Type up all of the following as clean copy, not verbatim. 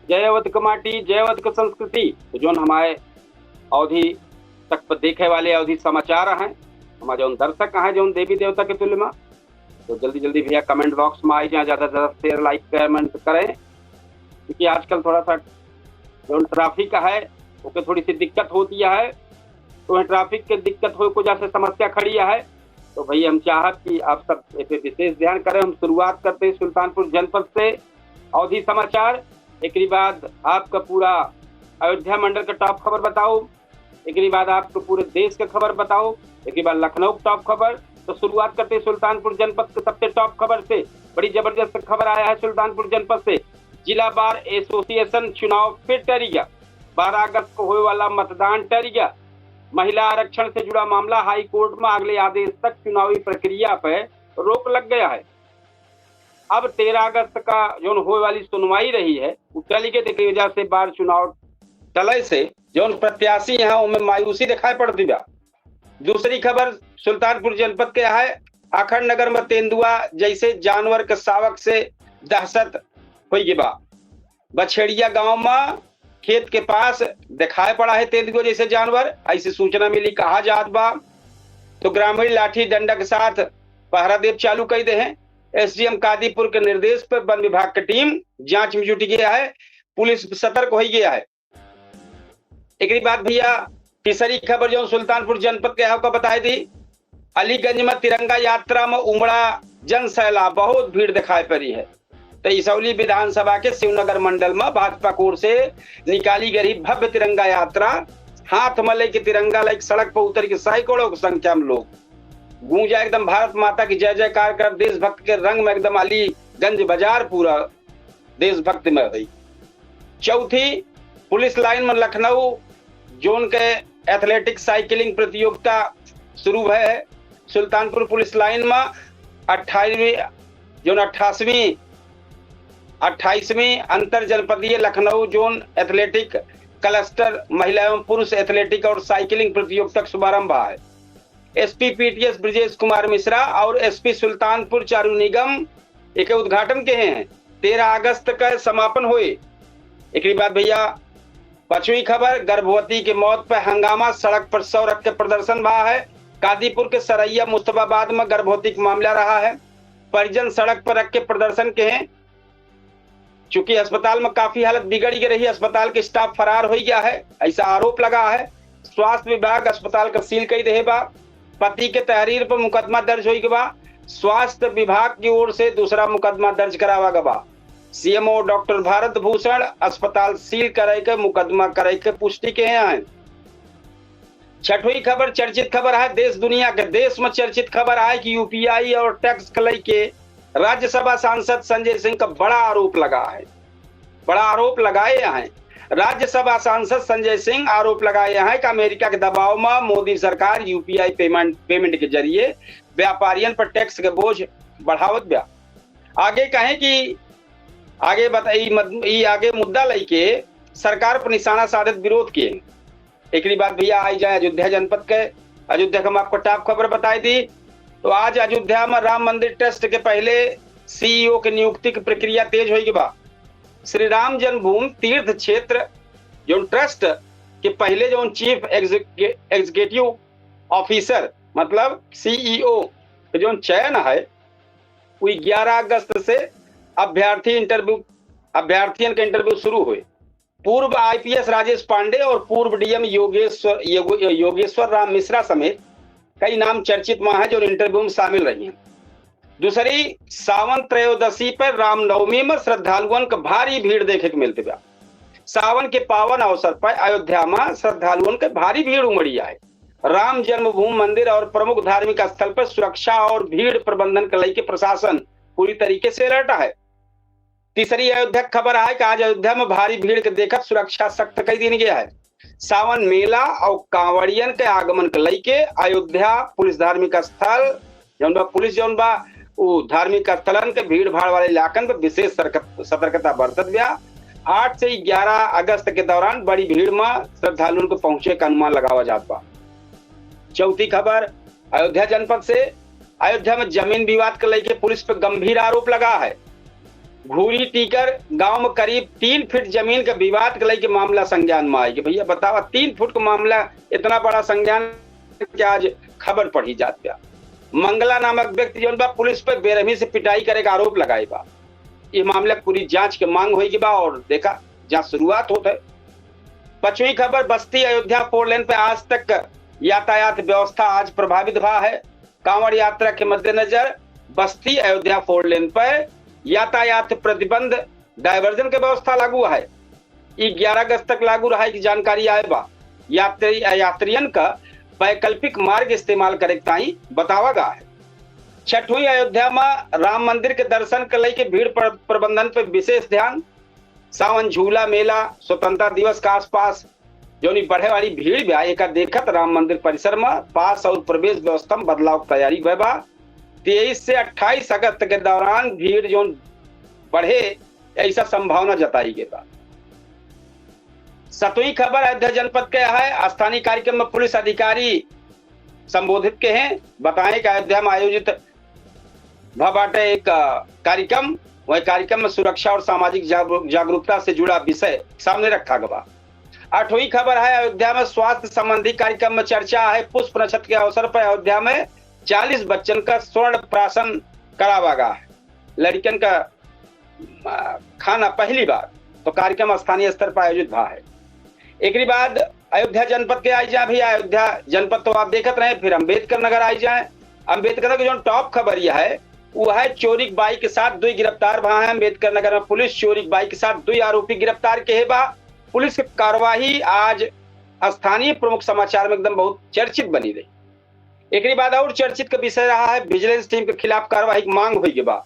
जय अवध क माटी, जय अवध क संस्कृति। तो जो हमारे अवधि तक पर देखे वाले अवधि समाचार हैं, हमारे जो दर्शक हैं जो देवी देवता के तुल्य में, तो जल्दी जल्दी भैया कमेंट बॉक्स में आई जाए, ज़्यादा से ज़्यादा शेयर लाइक कमेंट करें, क्योंकि आजकल थोड़ा सा जो ट्रैफिक है उसके थोड़ी सी दिक्कत होती है। तो ट्रैफिक के दिक्कत हो को जैसे समस्या खड़ी है, तो भैया हम चाहत कि आप सब इस पे विशेष ध्यान करें। हम शुरुआत करते हैं सुल्तानपुर जनपद से अवधि समाचार, एक बाद आपका पूरा अयोध्या मंडल का टॉप खबर बताओ, एक बाद आपको पूरे देश का खबर बताओ, एक बाद लखनऊ टॉप खबर। तो शुरुआत करते हैं सुल्तानपुर जनपद के सबसे टॉप खबर से। बड़ी जबरदस्त खबर आया है सुल्तानपुर जनपद से। जिला बार एसोसिएशन चुनाव फिर टरी गया, 12 अगस्त को होने वाला मतदान टरी गया। महिला आरक्षण से जुड़ा मामला हाई कोर्ट में अगले आदेश तक चुनावी प्रक्रिया पर रोक लग गया है। अब 13 अगस्त का जो होने वाली सुनवाई रही है वो टली के देखने वजह से बार चुनाव टले से जो प्रत्याशी हैं उनमें मायूसी दिखाई पड़ती है। दूसरी खबर सुल्तानपुर जनपद के है। अखंड नगर में तेंदुआ जैसे जानवर के सावक से दहशत हुई के बा। बछेड़िया गांव में खेत के पास दिखाई पड़ा है तेंदुआ जैसे जानवर, ऐसी सूचना मिली, कहा जात बा। तो ग्रामीण लाठी डंडा के साथ पहरा देव चालू कर दे हैं। एसडीएम कादीपुर के निर्देश पर वन विभाग की टीम जांच में जुट गया है, पुलिस सतर्क हो गया है। एक बात भैया तीसरी खबर जो सुल्तानपुर जनपद के आपको बताई थी, अलीगंज में तिरंगा यात्रा में उमड़ा जन सैलाब, बहुत भीड़ दिखाई पड़ी है। तो इसौली विधानसभा के शिवनगर मंडल में भाजपा कोर से निकाली गई भव्य तिरंगा यात्रा, हाथ में लेके तिरंगा लेके सड़क पर उतर के सैकड़ों की संख्या में लोग गूंजा एकदम भारत माता की जय जयकार कर देशभक्त के रंग में एकदम अलीगंज बाजार पूरा देशभक्ति में रही। चौथी पुलिस लाइन में लखनऊ जोन के एथलेटिक साइकिलिंग प्रतियोगिता शुरू है। सुल्तानपुर पुलिस लाइन में 28वीं अंतर जनपदीय लखनऊ जोन एथलेटिक क्लस्टर महिला एवं पुरुष एथलेटिक और साइकिलिंग प्रतियोगिता का शुभारंभ है। एसपी पीटीएस ब्रजेश कुमार मिश्रा और एसपी सुल्तानपुर चारू निगम एक उद्घाटन के हैं। 13 अगस्त का समापन हुए। एक बात भैया पांचवी खबर, गर्भवती की मौत पर हंगामा, सड़क पर सौ रख के प्रदर्शन रहा है। कादीपुर के सरैया मुस्तफाबाद में गर्भवती का मामला रहा है। परिजन सड़क पर रख के प्रदर्शन के हैं। चूंकि अस्पताल में काफी हालत बिगड़ गई रही, अस्पताल के स्टाफ फरार हो गया है, ऐसा आरोप लगा है। स्वास्थ्य विभाग अस्पताल का सील कर दे बा। पति के तहरीर पर मुकदमा दर्ज हो गया। स्वास्थ्य विभाग की ओर से दूसरा मुकदमा दर्ज करावा गया। सीएमओ डॉक्टर भारत भूषण अस्पताल सील करे के मुकदमा करे के पुष्टि के हैं। छठवीं खबर चर्चित खबर है, देश दुनिया के देश में चर्चित खबर है कि यूपीआई और टैक्स कलई के राज्यसभा सांसद संजय सिंह का बड़ा आरोप लगा है, बड़ा आरोप लगाए हैं। राज्यसभा सांसद संजय सिंह आरोप लगाए हैं कि अमेरिका के दबाव में मोदी सरकार यूपीआई पेमेंट के जरिए व्यापारियों पर टैक्स के बोझ बढ़ावत बा। आगे कहें कि आगे बताइए आगे मुद्दा लेके सरकार पर निशाना साधत विरोध किए। एक बात भैया आई जाए अयोध्या जनपद के। अयोध्या का हम आपको टॉप खबर बताई थी। तो आज अयोध्या में राम मंदिर ट्रस्ट के पहले सीईओ की नियुक्ति की प्रक्रिया तेज होगी बा। श्री राम जन्मभूमि तीर्थ क्षेत्र जो ट्रस्ट के पहले जो चीफ एग्जीक्यूटिव ऑफिसर मतलब सीईओ के जो चयन है वो 11 अगस्त से अभ्यर्थियों के इंटरव्यू शुरू हुए। पूर्व आईपीएस राजेश पांडे और पूर्व डीएम योगेश्वर राम मिश्रा समेत कई नाम चर्चित वहां है जो इंटरव्यू में शामिल रही हैं। दूसरी सावन त्रयोदशी पर रामनवमी में श्रद्धालुओं को भारी भीड़ देखे को मिलती है। सावन के पावन अवसर पर अयोध्या में श्रद्धालुओं के भारी भीड़ उमड़ी है। राम जन्मभूमि मंदिर और प्रमुख धार्मिक स्थल पर सुरक्षा और भीड़ प्रबंधन के लिए प्रशासन पूरी तरीके से अलर्ट है। तीसरी अयोध्या खबर है कि आज अयोध्या में भारी भीड़ के देखकर सुरक्षा सख्त कर दी गया है। सावन मेला और कांवड़ियन के आगमन के लेके अयोध्या पुलिस धार्मिक स्थल पुलिस जौन बा धार्मिक स्थलन के भीड़ भाड़ वाले इलाकन पर विशेष सतर्कता बरतत बा। 8 से 11 अगस्त के दौरान बड़ी भीड़ में श्रद्धालुओं को पहुंचे का अनुमान लगावा जात बा। चौथी खबर अयोध्या जनपद से। अयोध्या में जमीन विवाद को लेकर पुलिस पर गंभीर आरोप लगा है। घूरी टीकर गांव में करीब 3 फीट जमीन के विवाद के लेके मामला संज्ञान में आएगी। भैया बतावा 3 फुट का मामला इतना बड़ा संज्ञान कि आज खबर पढ़ी जाती है। मंगला नामक व्यक्ति जो बा पुलिस पर बेरहमी से पिटाई करे का आरोप लगाए बा। ये मामला पूरी जांच के मांग होगी बा और देखा जहां शुरुआत होता है। 5वीं खबर, बस्ती अयोध्या 4 लेन पे आज तक यातायात व्यवस्था आज प्रभावित भा है। कांवड़ यात्रा के मद्देनजर बस्ती अयोध्या 4 लेन पर यातायात प्रतिबंध डायवर्जन के व्यवस्था लागू है। 11 अगस्त तक लागू रहा की जानकारी आए बा। यात्रियन का वैकल्पिक मार्ग इस्तेमाल करे ताई बतावा गा है। 6वीं अयोध्या में राम मंदिर के दर्शन के लेके भीड़ प्रबंधन पर विशेष ध्यान। सावन झूला मेला स्वतंत्रता दिवस के आसपास जो बढ़े वाली भीड़ भी एक देखत राम मंदिर परिसर में पास और प्रवेश व्यवस्था में बदलाव की तैयारी भय बा। 23 से 28 अगस्त के दौरान भीड़ जो बढ़े ऐसा संभावना जताई गई बा। 7वीं खबर, अयोध्या जनपद के है। स्थानीय कार्यक्रम में पुलिस अधिकारी संबोधित के हैं। बताएं कि अयोध्या में आयोजित बाटे एक कार्यक्रम, वह कार्यक्रम में सुरक्षा और सामाजिक जागरूकता से जुड़ा विषय सामने रखा गया। 8वीं खबर है, अयोध्या में स्वास्थ्य संबंधी कार्यक्रम में चर्चा है। पुष्प नक्षत्र के अवसर पर अयोध्या में 40 बच्चन का स्वर्ण प्राशन करावा गया है। लड़कियन का खाना पहली बार तो कार्यक्रम स्थानीय स्तर पर आयोजित हुआ है। एक बाद अयोध्या जनपद के आई जाए भी। अयोध्या जनपद तो आप देखते रहे, फिर अम्बेडकर नगर आई जाए। अम्बेडकर नगर जो टॉप खबर यह है वो है, चोरी बाइक के साथ 2 गिरफ्तार भा है। अम्बेडकर नगर में पुलिस चोरी बाइक के साथ 2 आरोपी गिरफ्तार के बा। पुलिस की कार्रवाई आज स्थानीय प्रमुख समाचार में एकदम बहुत चर्चित बनी रही। एक बाद और चर्चित का विषय रहा है, विजिलेंस टीम के खिलाफ कार्रवाई की मांग हुई के बा।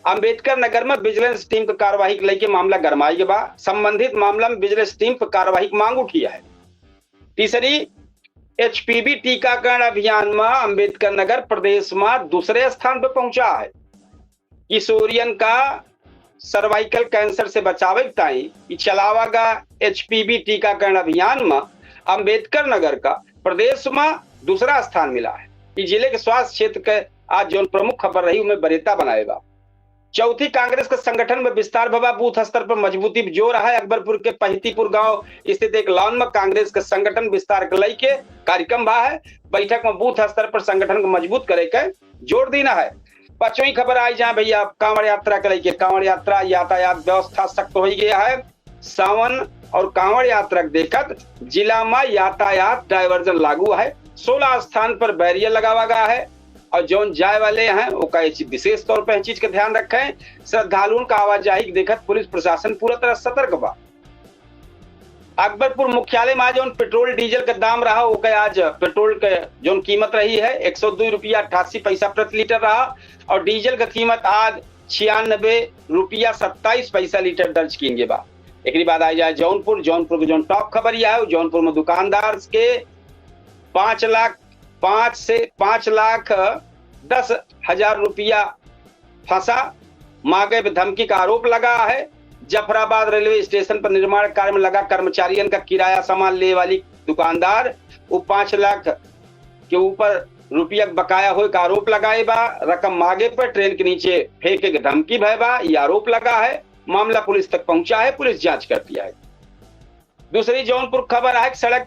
अम्बेडकर नगर में विजिलेंस टीम की कार्रवाई के लेके मामला गरमाई के बा। संबंधित मामला में विजिलेंस टीम की कार्रवाई की मांग उठी है। तीसरी, HPV टीकाकरण अभियान में अम्बेडकर नगर प्रदेश में दूसरे स्थान पर पहुंचा है। किशोरियन का सर्वाइकल कैंसर से बचावे ताई चलावा गया HPV टीकाकरण अभियान में अम्बेडकर नगर का प्रदेश में दूसरा स्थान मिला है। इस जिले के स्वास्थ्य क्षेत्र के आज जो प्रमुख खबर रही उनमें बरेता बनाएगा। चौथी, कांग्रेस के संगठन में विस्तार भवा, बूथ स्तर पर मजबूती जोर है। अकबरपुर के पहतीपुर गांव स्थित एक लॉन में कांग्रेस के संगठन विस्तार के लेके कार्यक्रम भा है। बैठक में बूथ स्तर पर संगठन को मजबूत करे के जोर देना है। 5वीं खबर आई जहां भैया कांवड़ यात्रा के लेके। कांवड़ यात्रा यातायात व्यवस्था सख्त हो गया है। सावन और कांवड़ यात्रा देखत जिला में यातायात डायवर्जन लागू है। 16 स्थान पर बैरियर लगावा गया है और जो जाए वाले हैं वो विशेष तौर पर चीज का ध्यान रखें। श्रद्धालुओं का आवाजाही देखत पुलिस प्रशासन पूरा तरह सतर्क बा। अकबरपुर मुख्यालय में जो पेट्रोल डीजल का दाम रहा वो आज पेट्रोल के जो कीमत रही है 102 रुपया 88 पैसा प्रति लीटर रहा और डीजल का कीमत आज 96 रुपया 27 पैसा लीटर दर्ज किए बा। एक बाद आ जाए जौनपुर के जो टॉप खबर यह है, जौनपुर में दुकानदार के 5 लाख 10,000 रुपया फंसा मांगे में धमकी का आरोप लगा है। जफराबाद रेलवे स्टेशन पर निर्माण कार्य में लगा कर्मचारियों का किराया सामान ले वाली दुकानदार वो 5 लाख के ऊपर रुपया बकाया हो का आरोप लगाए बा। रकम मांगे पर ट्रेन के नीचे फेंके के धमकी भय बा, ये आरोप लगा है। मामला पुलिस तक पहुंचा है, पुलिस जांच करती है। दूसरी जौनपुर खबर है, सड़क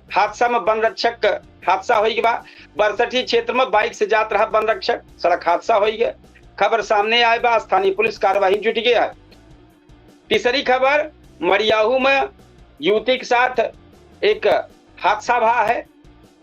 हादसा में वन रक्षक हादसा हो गया। बरसठी क्षेत्र में बाइक से जात रहा वन रक्षक, सड़क हादसा हो गया। खबर सामने आए बा, स्थानीय पुलिस कार्रवाई जुट गया है। तीसरी खबर, मरियाहू में युवती के साथ एक हादसा भा है।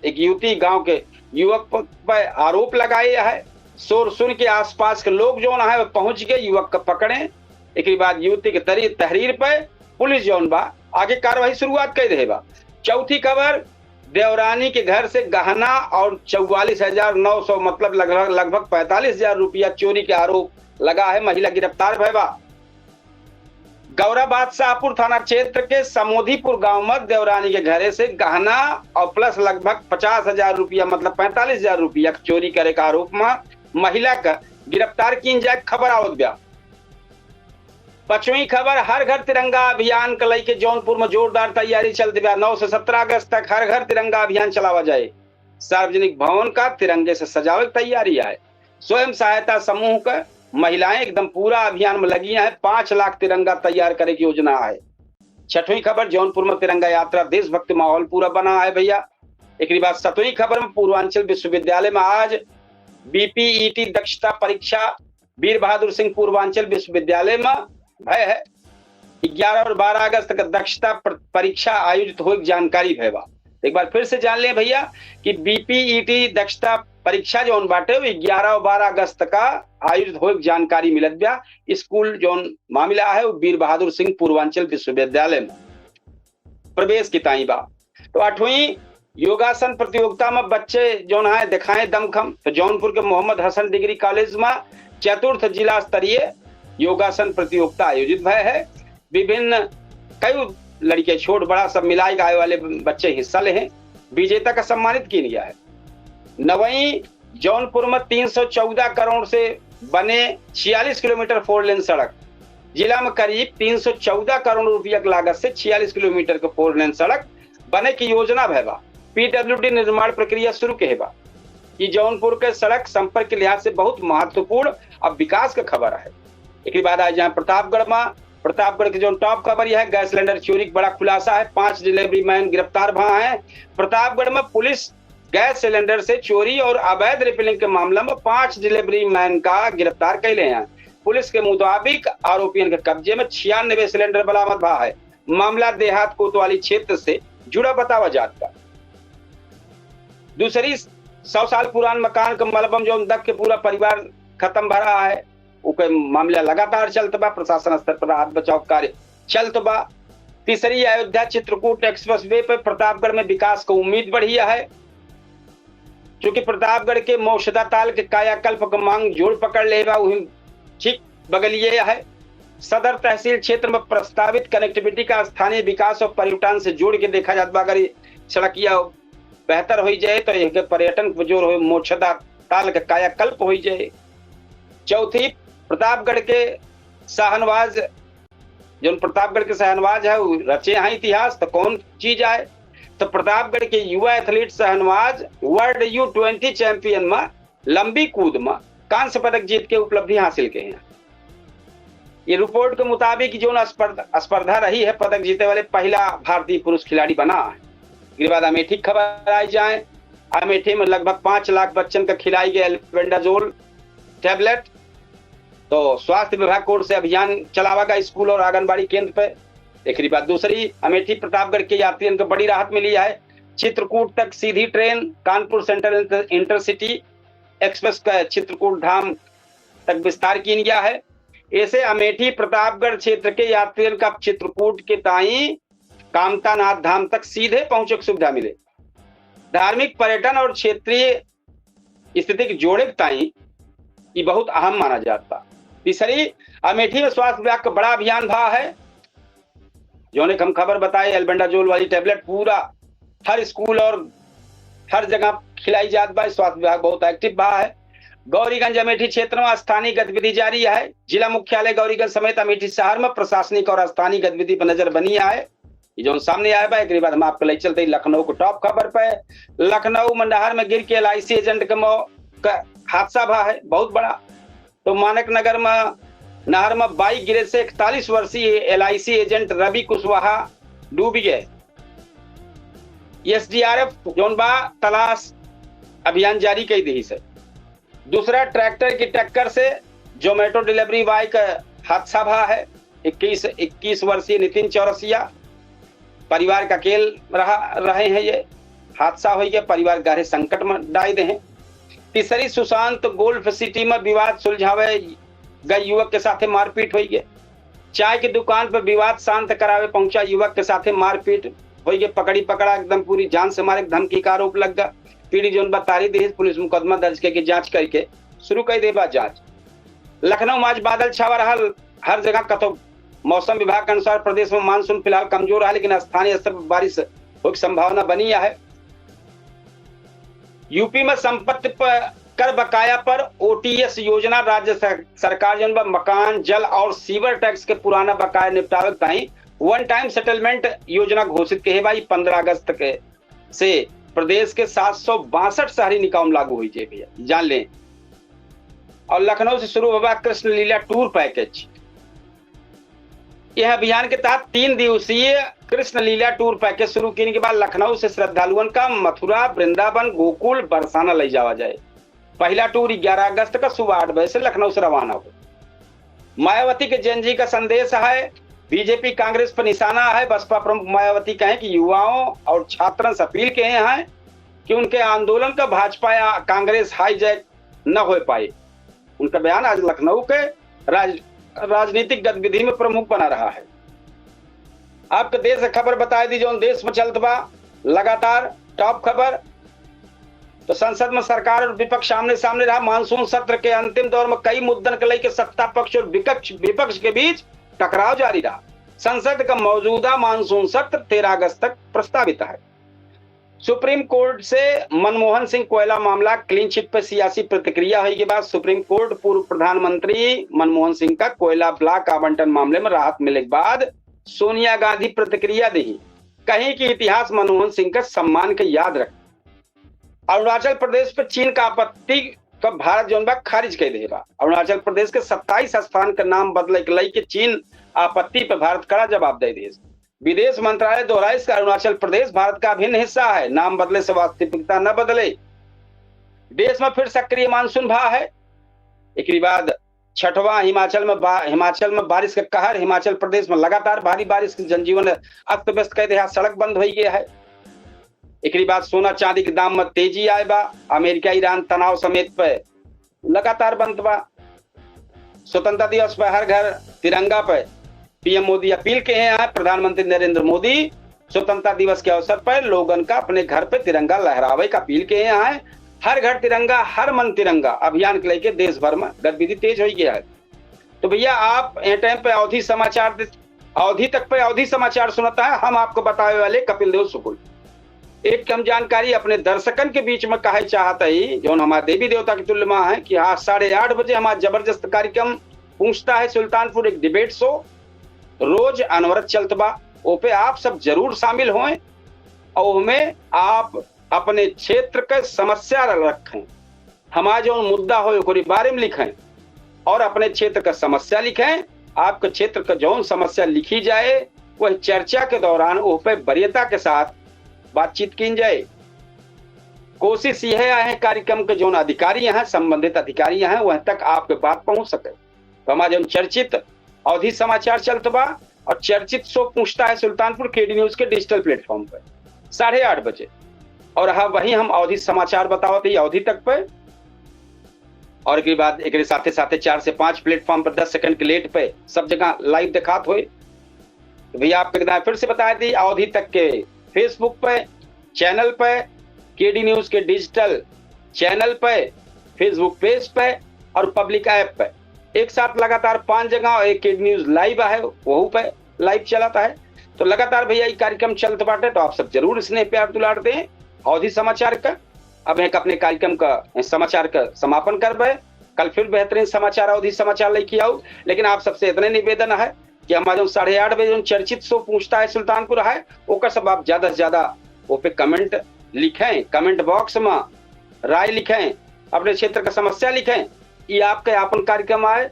एक युवती गांव के युवक पर आरोप लगाए है। शोर सुन के आसपास के लोग जो है पहुंच गए, युवक को पकड़े। एक बाद युवती के तहरीर पर पुलिस जो बा आगे कार्रवाई शुरुआत कर रहे बा। चौथी खबर, देवरानी के घर से गहना और 44,900 मतलब लगभग 45,000 रुपया चोरी के आरोप लगा है। महिला गिरफ्तार भय बा। गौराबाद शाहपुर थाना क्षेत्र के समोधीपुर गांव में देवरानी के घरे से गहना और प्लस लगभग 50,000 रुपया मतलब 45,000 रुपया चोरी करे का आरोप में महिला का गिरफ्तार की जाए खबर आवत बा। 5वीं खबर, हर घर तिरंगा अभियान के लेके जौनपुर में जोरदार तैयारी चलती है। 9 से 17 अगस्त तक हर घर तिरंगा अभियान चलावा जाए। सार्वजनिक भवन का तिरंगे से सजावे की तैयारी है। स्वयं सहायता समूह का महिलाएं एकदम पूरा अभियान में लगी हैं। 5 लाख तिरंगा तैयार करे की योजना है। छठवीं खबर, जौनपुर में तिरंगा यात्रा, देशभक्ति माहौल पूरा बना है भैया। एक बात 7वीं खबर में, पूर्वांचल विश्वविद्यालय में आज बीपीईटी दक्षता परीक्षा वीर बहादुर सिंह पूर्वांचल विश्वविद्यालय में भय है। 11 और 12 अगस्त तक दक्षता परीक्षा आयोजित हो जानकारी भैया। एक बार फिर से जान लें भैया कि बीपीईटी दक्षता परीक्षा जो बाटे 11 और 12 अगस्त का आयोजित हो जानकारी मिलत बा। स्कूल जो मामला है वो वीर बहादुर सिंह पूर्वांचल विश्वविद्यालय में प्रवेश की ताई बा। तो 8वीं योगासन प्रतियोगिता में बच्चे जो है दिखाएं दमखम। तो जौनपुर के मोहम्मद हसन डिग्री कॉलेज में 4th जिला स्तरीय योगासन प्रतियोगिता आयोजित भय है। विभिन्न कई लड़के छोट बड़ा सब मिलाई गाय वाले बच्चे हिस्सा ले हैं। विजेता का सम्मानित किया गया है। 9वीं जौनपुर में 314 करोड़ से बने 46 किलोमीटर 4 लेन सड़क, जिला में करीब 314 करोड़ रुपया की लागत से 46 किलोमीटर के 4 लेन सड़क बने की योजना भैया। पीडब्ल्यूडी निर्माण प्रक्रिया शुरू के बा। ये जौनपुर के सड़क संपर्क के लिहाज से बहुत महत्वपूर्ण अब विकास का खबर है। एक बाद आज यहाँ प्रतापगढ़ की जो टॉप खबर यह है, गैस सिलेंडर चोरी का बड़ा खुलासा है। 5 डिलीवरी मैन गिरफ्तार भा है। प्रतापगढ़ में पुलिस गैस सिलेंडर से चोरी और अवैध रिफिलिंग के मामले में 5 डिलीवरी मैन का गिरफ्तार कैले हैं। पुलिस के मुताबिक आरोपियों के कब्जे में 96 सिलेंडर बरामद भा है। मामला देहात कोतवाली क्षेत्र से जुड़ा बतावा जाता। दूसरी 100 साल पुरान मकान का मलबम जो दब के पूरा परिवार खत्म भरा है, उके मामला लगातार चलत बा। प्रशासन स्तर पर राहत बचाव कार्य चलत बा। तीसरी अयोध्या चित्रकूट एक्सप्रेस वे पर प्रतापगढ़ में विकास को उम्मीद बढ़ी है। चूंकि प्रतापगढ़ के मौसदा ताल के कायाकल्प का मांग जोड़ पकड़ ले ठीक बगलिए है। सदर तहसील क्षेत्र में प्रस्तावित कनेक्टिविटी का स्थानीय विकास और पर्यटन से जोड़ के देखा जाता। अगर सड़किया बेहतर हो जाए तो यह पर्यटन को जोड़ हो, मोक्षदा ताल का कायाकल्प हो जाए। चौथी, प्रतापगढ़ के शाहनवाज जो प्रतापगढ़ के शाहनवाज है वो रचे हैं इतिहास। तो कौन चीज है? तो प्रतापगढ़ के युवा athlete Shahnawaz world U20 champion में लंबी कूद में कांस्य पदक जीत के उपलब्धि हासिल के हैं। ये रिपोर्ट के मुताबिक जो स्पर्धा रही है, पदक जीते वाले पहला भारतीय पुरुष खिलाड़ी बना है। इसके बाद अमेठी खबर आई जाए। अमेठी में लगभग 5 लाख बच्चन का खिलाई गया एल्बेंडाजोल टैबलेट। तो स्वास्थ्य विभाग कोर से अभियान चलावागा स्कूल और आंगनबाड़ी केंद्र पे। एक बात दूसरी, अमेठी प्रतापगढ़ के यात्रियों को बड़ी राहत मिली है। चित्रकूट तक सीधी train, Kanpur central intercity express का चित्रकूट धाम तक विस्तार किया गया है। ऐसे अमेठी प्रतापगढ़ क्षेत्र के यात्रियों का चित्रकूट के ताई कामतानाथ धाम तक सीधे पहुंचे की सुविधा मिले। धार्मिक पर्यटन और क्षेत्रीय स्थिति के जोड़े के ताई ये बहुत अहम माना जाता। तीसरी, अमेठी में स्वास्थ्य विभाग का बड़ा अभियान भा है। जो ने हम खबर बताए, एल्बेंडाजोल वाली टैबलेट पूरा हर स्कूल और हर जगह खिलाई जात बा। स्वास्थ्य विभाग बहुत एक्टिव बा है। गौरीगंज अमेठी क्षेत्र में स्थानीय गतिविधि जारी है। जिला मुख्यालय गौरीगंज समेत अमेठी शहर में प्रशासनिक और स्थानीय गतिविधि पर नजर बनी है। जो सामने आया बा, एक बात हम आपको ले चलते लखनऊ को टॉप खबर पे। लखनऊ में नहर में गिर के LIC एजेंट का हादसा भा है बहुत बड़ा। तो मानक नगर में नहर में बाइक गिरे से 41 वर्षीय LIC एजेंट रवि कुशवाहा डूब गए। SDRF जोन बा तलाश अभियान जारी कर दी से। दूसरा, ट्रैक्टर की टक्कर से जोमेटो डिलीवरी बॉय का हादसा भा है। 21 वर्षीय नितिन चौरसिया परिवार का अकेल रहे हैं। ये हादसा हो गया, परिवार गहरे संकट में डाल दे हैं। तीसरी, सुशांत गोल्फ सिटी में विवाद सुलझावे गए युवक के साथ मारपीट हो गई। चाय की दुकान पर विवाद शांत करावे पहुंचा युवक के साथ मारपीट हो गई। पकड़ी पकड़ा एकदम पूरी जान से मारे धमकी का आरोप लग गया। पीड़ी जोन बतारी दी, पुलिस मुकदमा दर्ज करके जांच करके शुरू कर दे जांच। लखनऊ में आज बादल छावा रहा हर जगह। कतो मौसम विभाग के अनुसार प्रदेश में मानसून फिलहाल कमजोर है, लेकिन स्थानीय स्तर पर बारिश हो की संभावना बनी है। यूपी में संपत्ति कर बकाया पर OTS योजना राज्य सरकार जो मकान, जल और सीवर टैक्स के पुराना बकाया निपटावे ताई वन टाइम सेटलमेंट योजना घोषित के भाई 15 अगस्त के से प्रदेश के 762 शहरी निकाय लागू हुई भैया, जान लें। और लखनऊ से शुरू हुआ कृष्ण लीला टूर पैकेज। यह अभियान के तहत 3 दिवसीय कृष्ण लीला टूर पैकेज शुरू करने के बाद लखनऊ से श्रद्धालुओं का मथुरा, वृंदावन, गोकुल, बरसाना ले जावा जाए। पहला टूर 11 अगस्त का सुबह 8 बजे से लखनऊ से रवाना हो। मायावती के जन का संदेश है, बीजेपी कांग्रेस पर निशाना है। बसपा प्रमुख मायावती कहें कि युवाओं और छात्रों से अपील किए हैं कि उनके आंदोलन का भाजपा या कांग्रेस हाईजैक न हो पाए। उनका बयान आज लखनऊ के राजनीतिक गतिविधि में प्रमुख बना रहा है। आपके देश से खबर बताई दी जो देश में चलत बा लगातार टॉप खबर। तो संसद में सरकार और विपक्ष आमने सामने रहा। मानसून सत्र के अंतिम दौर में कई मुद्दन को लेकर सत्ता पक्ष और विपक्ष के बीच टकराव जारी रहा। संसद का मौजूदा मानसून सत्र 13 अगस्त तक प्रस्तावित है। सुप्रीम कोर्ट से मनमोहन सिंह कोयला मामला क्लीन चिट पर सियासी प्रतिक्रिया हुई के बाद सुप्रीम कोर्ट पूर्व प्रधानमंत्री मनमोहन सिंह का कोयला ब्लॉक आवंटन मामले में राहत मिलने के बाद सोनिया गांधी प्रतिक्रिया दी, कहीं कि इतिहास मनमोहन सिंह का सम्मान के याद रख। अरुणाचल प्रदेश पर चीन का आपत्ति का भारत जो खारिज कर देगा। अरुणाचल प्रदेश के 27 स्थान का नाम बदले के लिए चीन आपत्ति पर भारत कड़ा जवाब दे दिया। विदेश मंत्रालय दोहराया कि अरुणाचल प्रदेश भारत का अभिन्न हिस्सा है, नाम बदले से वास्तविकता न बदले। देश में फिर सक्रिय मानसून भाव है। एक बाद छठवां हिमाचल में बारिश का कहर। हिमाचल प्रदेश में लगातार भारी बारिश की जनजीवन अस्त व्यस्त कर दिया, सड़क बंद हो गया है। एक बाद सोना चांदी के दाम में तेजी आए बा। अमेरिका ईरान तनाव समेत पे लगातार बंद बा। स्वतंत्रता दिवस पर हर घर तिरंगा पे पीएम मोदी अपील किए हैं। प्रधानमंत्री नरेंद्र मोदी स्वतंत्रता दिवस के अवसर पर लोगों का अपने घर पे तिरंगा लहरावे का अपील किए हैं। हर घर तिरंगा हर मन तिरंगा अभियान के लेके देश भर में गतिविधि तेज हो गया है। तो भैया आप टाइम पे अवधि समाचार सुनाता है। हम आपको बताने वाले कपिल देव सुकुल। एक कम जानकारी अपने दर्शकन के बीच में कहे चाहता ही जो हमारे देवी देवता की तुल्य में है कि हाँ 8:30 बजे हमारा जबरदस्त कार्यक्रम पूछता है सुल्तानपुर, एक डिबेट शो रोज अनवरत चलत बा। ओपे आप सब जरूर शामिल हों और उनमें आप अपने क्षेत्र के समस्या रखें। हमारा जो मुद्दा हो उसके बारे में लिखें और अपने क्षेत्र का समस्या लिखें। आपके क्षेत्र का जो समस्या लिखी जाए वह चर्चा के दौरान ओपे वरीयता के साथ बातचीत की जाए। कोशिश यह है कार्यक्रम के जो अधिकारी हैं, संबंधित अधिकारी हैं, वह तक आपके बात पहुंच सके। तो हमारा जो चर्चित अवधि समाचार चलता बा और चर्चित शो पूछता है सुल्तानपुर केडी न्यूज के डिजिटल प्लेटफॉर्म पर 8:30 बजे। और हाँ वही हम अवधि समाचार बतावते अवधि तक पे। और एक बाद एक साथे 4 से 5 प्लेटफॉर्म पर 10 सेकंड के लेट पे सब जगह लाइव दिखात हुए। तो भैया आप फिर से बताए दी अवधि तक के फेसबुक पे चैनल पे, केडी न्यूज के डिजिटल चैनल पे, फेसबुक पेज पे और पब्लिक ऐप पे एक साथ लगातार 5 जगह और एक केडी न्यूज लाइव है वह पे लाइव चलाता है। तो लगातार भैया ये कार्यक्रम चलते बाटे। तो आप सब जरूर स्नेह प्यार दुलार दें अवधि समाचार का। अब एक अपने कार्यक्रम का समाचार का समापन करबे। कल फिर बेहतरीन समाचार अवधि समाचार लेके आओ। लेकिन आप सबसे इतने निवेदन है कि हमारे 8:30 बजे जो चर्चित शो पूछता है सुल्तानपुर है ओकर सब आप ज्यादा से ज्यादा वो पे कमेंट लिखें, कमेंट बॉक्स में राय लिखें, अपने क्षेत्र का समस्या लिखें। ये आपके आपन कार्यक्रम आए,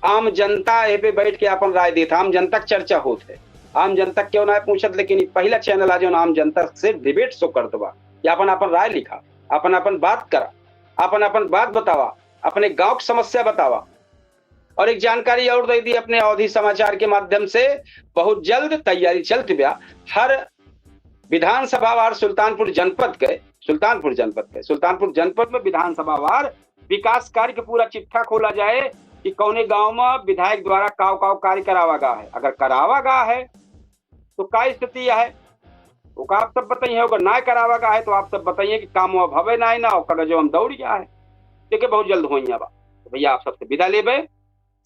आम जनता ये पे बैठ के अपन राय देता, आम जनता चर्चा होते। आम जनता क्यों ना पूछत, लेकिन पहला चैनल आज आम जनता से डिबेट शो कर दबा या अपन राय लिखा, अपन बात करा, अपन बात बतावा, अपने गांव की समस्या बतावा। और एक जानकारी और दे दी अपने अवधि समाचार के माध्यम से, बहुत जल्द तैयारी चलती बया हर विधानसभा वार सुल्तानपुर जनपद में विधानसभा वार विकास कार्य के पूरा चिट्ठा खोला जाए कि कौने गांव में विधायक द्वारा काव कार्य करावा गा है। अगर करावा गा है तो क्या स्थिति है वो आप सब बताइए। अगर ना करावा गा है तो आप सब बताइए कि काम भवे ना ना जो हम दौड़ गया है देखिए बहुत जल्द हो। तो भैया आप सबसे विदा लेबे।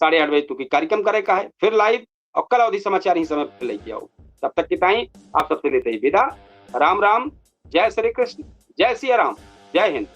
8:30 बजे तक कार्यक्रम करे का है फिर लाइव और कल अवधि समाचार ही समय पर लेके आओ। तब तक की ताई आप सबसे लेते ही विदा। राम राम, जय श्री कृष्ण, जय सिया राम, जय हिंद।